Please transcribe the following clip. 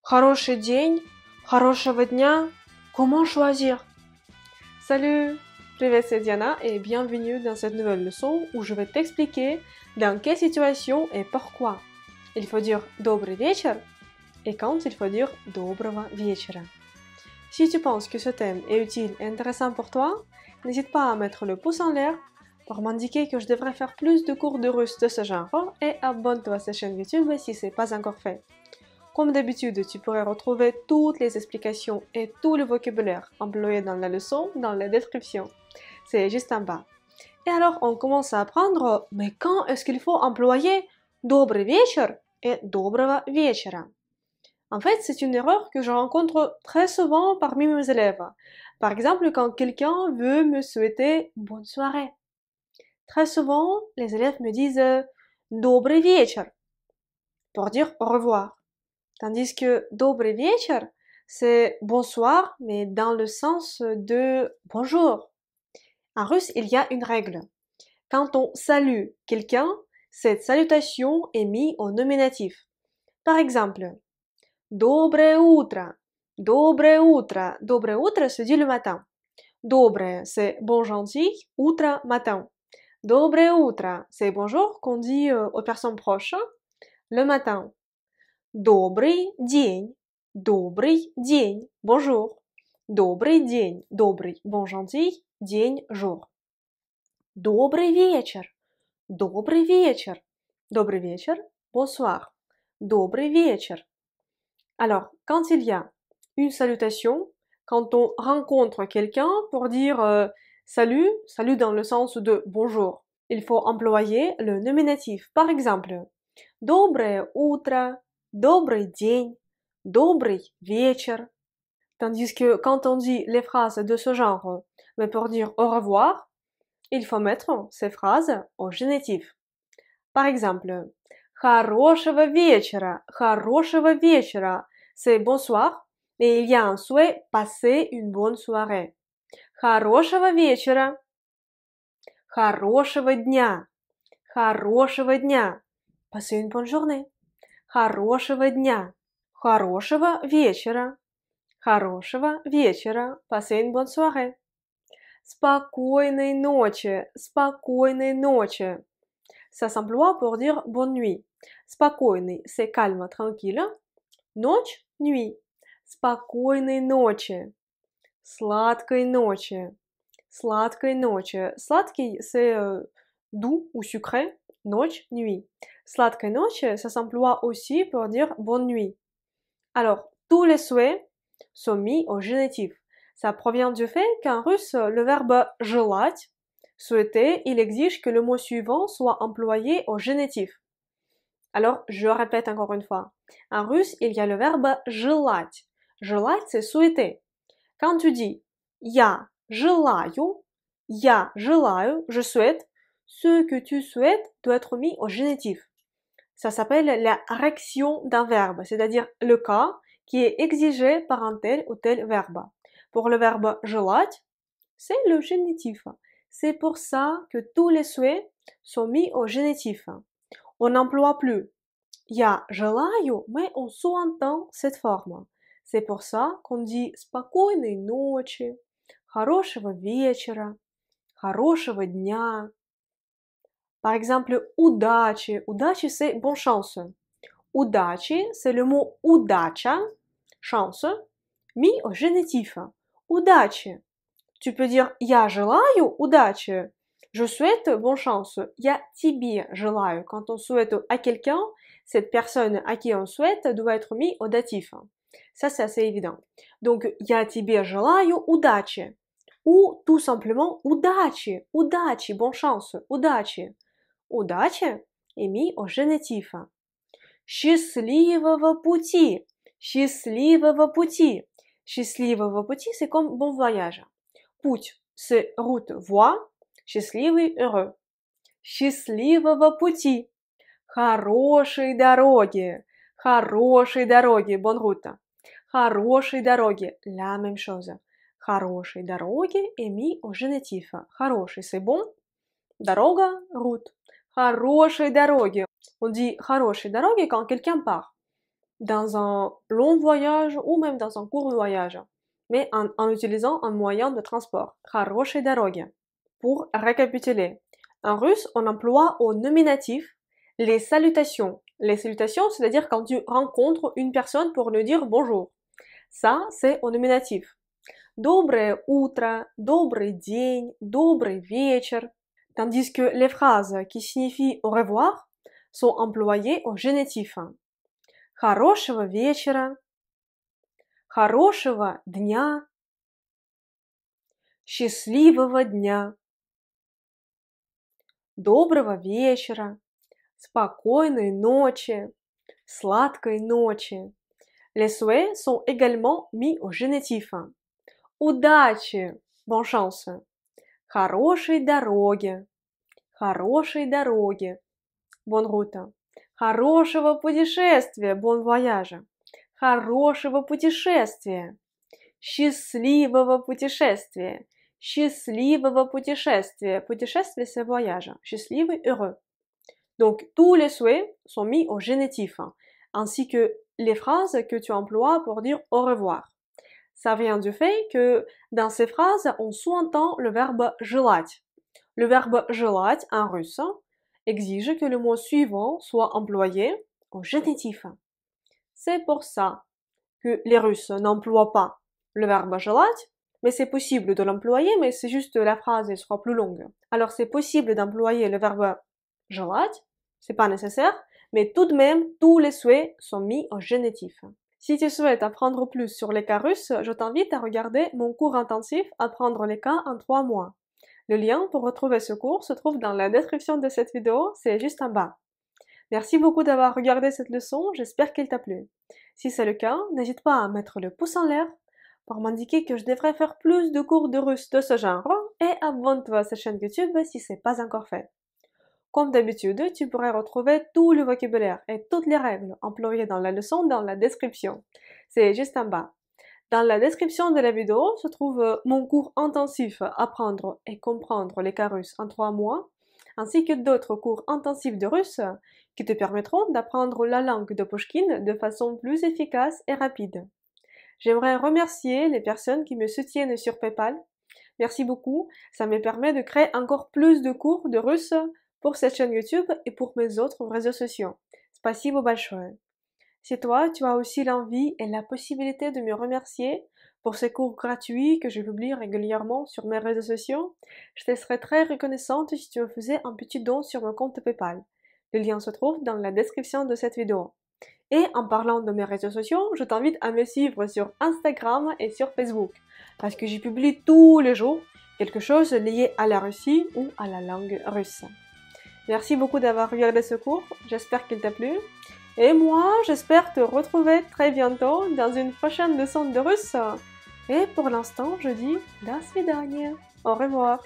Хороший день, хорошего дня. Comment choisir? Salut, c'est Diana et bienvenue dans cette nouvelle leçon où je vais t'expliquer dans quelle situation et pourquoi. Il faut dire добрый вечер et quand il faut dire доброго вечера. Si tu penses que ce thème est utile et intéressant pour toi, n'hésite pas à mettre le pouce en l'air pour m'indiquer que je devrais faire plus de cours de russe de ce genre et abonne-toi à cette chaîne YouTube si ce n'est pas encore fait. Comme d'habitude, tu pourrais retrouver toutes les explications et tout le vocabulaire employé dans la leçon dans la description. C'est juste en bas. Et alors, on commence à apprendre, mais quand est-ce qu'il faut employer добрый вечер et доброго вечера? En fait, c'est une erreur que je rencontre très souvent parmi mes élèves. Par exemple, quand quelqu'un veut me souhaiter bonne soirée. Très souvent, les élèves me disent добрый вечер pour dire au revoir. Tandis que добрый вечер, c'est bonsoir, mais dans le sens de bonjour. En russe, il y a une règle. Quand on salue quelqu'un, cette salutation est mise au nominatif. Par exemple, доброе утро, доброе утро. Доброе утро se dit le matin. Доброе, c'est bon gentil, утро, matin. Доброе утро, c'est bonjour qu'on dit aux personnes proches, le matin. Добрый день, bonjour. Добрый день, добрый, bon gentil, день, jour. Добрый вечер, добрый вечер, bonsoir. Добрый вечер. Alors, quand il y a une salutation, quand on rencontre quelqu'un pour dire salut, salut dans le sens de bonjour, il faut employer le nominatif. Par exemple, доброе утро, добрый день, добрый вечер. Tandis que quand on dit les phrases de ce genre, mais pour dire au revoir, il faut mettre ces phrases au génitif. Par exemple, хорошего вечера, c'est bonsoir, mais il y a un souhait passer une bonne soirée. Хорошего вечера, хорошего дня, passez une bonne journée. Хорошего дня, хорошего вечера, passez une bonne soirée. Спокойной ночи. Ça s'emploie pour dire bonne nuit. Спокойный, c'est calme, tranquille. Ночь, nuit. Спокойной ночи. Сладкой ночи. Сладкий, c'est doux ou sucré. Ночь, nuit. Сладкой ночи, ça s'emploie aussi pour dire bonne nuit. Alors, tous les souhaits sont mis au génitif. Ça provient du fait qu'en russe, le verbe желать, souhaiter, il exige que le mot suivant soit employé au génitif. Alors, je répète encore une fois. En russe, il y a le verbe желать. Желать, c'est souhaiter. Quand tu dis я желаю, je souhaite, ce que tu souhaites doit être mis au génitif. Ça s'appelle la réaction d'un verbe, c'est-à-dire le cas qui est exigé par un tel ou tel verbe. Pour le verbe желать, c'est le génitif. C'est pour ça que tous les souhaits sont mis au génitif. On n'emploie plus я желаю, mais on sous-entend cette forme. C'est pour ça qu'on dit спокойной ночи, хорошего вечера, хорошего дня. Par exemple, удачи. Удачи, c'est bonne chance. Удачи, c'est le mot удача, chance, mis au génitif. Удачи. Tu peux dire я желаю удачи. Je souhaite bonne chance. Я тебе желаю. Quand on souhaite à quelqu'un, cette personne à qui on souhaite doit être mis au datif. Ça, c'est assez évident. Donc, я тебе желаю удачи. Ou tout simplement удачи. Bonne chance. Удачи. Удачи est mis au génitif. Счастливого пути. Счастливого пути, c'est comme bon voyage. Путь, c'est route, voie. Счастливый, heureux. Счастливого пути. Хорошей дороги. Bonne route. Хорошей дороги, la même chose. Хорошей дороги est mis au génitif. Хороший, c'est bon. Дорога, route. Хорошей дороги. On dit хорошей дороги quand quelqu'un part. dans un long voyage ou même dans un court voyage, mais en utilisant un moyen de transport. Хорошей дороги. Pour récapituler, en russe, on emploie au nominatif les salutations. Les salutations, c'est-à-dire quand tu rencontres une personne pour lui dire bonjour. Ça, c'est au nominatif. Доброе утро, добрый день, добрый вечер. Tandis que les phrases qui signifient au revoir sont employées au génitif. Хорошего вечера, хорошего дня, счастливого дня, доброго вечера, спокойной ночи, сладкой ночи. Les souhaits sont également mis au génitif. Удачи, bonne chance. Хорошей дороги, bonne route. Хорошего путешествия, bon voyage. Хорошего путешествия. Счастливого путешествия. Счастливого путешествия. Путешествие, c'est voyage. Счастливый, heureux. Donc, tous les souhaits sont mis au génitif, ainsi que les phrases que tu emploies pour dire au revoir. Ça vient du fait que dans ces phrases, on sous-entend le verbe желать. Le verbe желать en russe exige que le mot suivant soit employé au génitif. C'est pour ça que les Russes n'emploient pas le verbe желать, mais c'est possible de l'employer, mais c'est juste la phrase elle sera plus longue. Alors c'est possible d'employer le verbe желать, c'est pas nécessaire, mais tout de même, tous les souhaits sont mis au génitif. Si tu souhaites apprendre plus sur les cas russes, je t'invite à regarder mon cours intensif Apprendre les cas en 3 mois. Le lien pour retrouver ce cours se trouve dans la description de cette vidéo, c'est juste en bas. Merci beaucoup d'avoir regardé cette leçon, j'espère qu'elle t'a plu. Si c'est le cas, n'hésite pas à mettre le pouce en l'air pour m'indiquer que je devrais faire plus de cours de russe de ce genre et abonne-toi à cette chaîne YouTube si c'est pas encore fait. Comme d'habitude, tu pourrais retrouver tout le vocabulaire et toutes les règles employées dans la leçon dans la description. C'est juste en bas. Dans la description de la vidéo se trouve mon cours intensif Apprendre et comprendre les cas russes en 3 mois, ainsi que d'autres cours intensifs de russe qui te permettront d'apprendre la langue de Pushkin de façon plus efficace et rapide. J'aimerais remercier les personnes qui me soutiennent sur PayPal. Merci beaucoup, ça me permet de créer encore plus de cours de russe pour cette chaîne YouTube et pour mes autres réseaux sociaux. Спасибо большое. Si toi, tu as aussi l'envie et la possibilité de me remercier pour ces cours gratuits que je publie régulièrement sur mes réseaux sociaux, je te serais très reconnaissante si tu me faisais un petit don sur mon compte PayPal. Le lien se trouve dans la description de cette vidéo. Et en parlant de mes réseaux sociaux, je t'invite à me suivre sur Instagram et sur Facebook, parce que j'y publie tous les jours quelque chose lié à la Russie ou à la langue russe. Merci beaucoup d'avoir regardé ce cours, j'espère qu'il t'a plu. Et moi, j'espère te retrouver très bientôt dans une prochaine leçon de russe. Et pour l'instant, je dis до свидания. Au revoir.